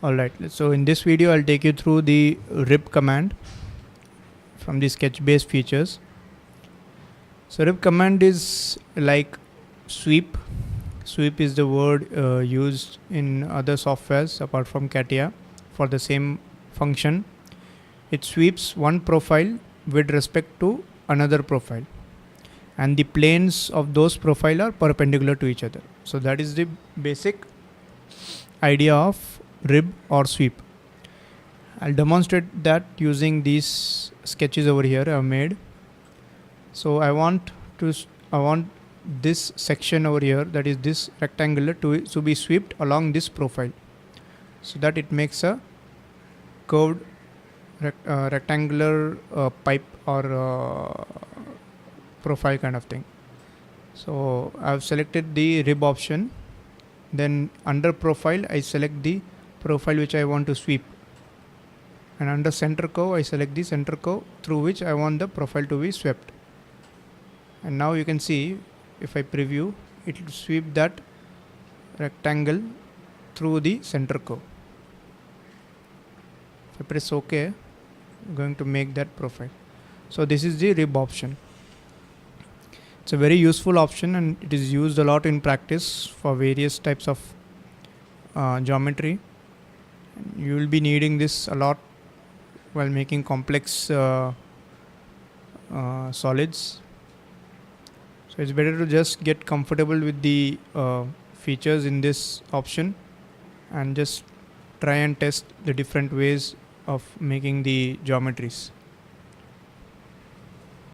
Alright, so in this video I'll take you through the rib command from the sketch based features. So rib command is like sweep. Sweep is the word used in other softwares apart from CATIA for the same function. It sweeps one profile with respect to another profile, and the planes of those profile are perpendicular to each other. So that is the basic idea of rib or sweep. I'll demonstrate that using these sketches over here I've made. So I want this section over here, that is this rectangular, to be swept along this profile, so that it makes a curved rectangular pipe or profile kind of thing. So I've selected the rib option. Then under profile I select the profile which I want to sweep, and under center curve I select the center curve through which I want the profile to be swept. And now you can see, if I preview, it will sweep that rectangle through the center curve. If I press OK, I'm going to make that profile. So this is the rib option. It's a very useful option, and it is used a lot in practice for various types of geometry. You will be needing this a lot while making complex solids. So it's better to just get comfortable with the features in this option and just try and test the different ways of making the geometries.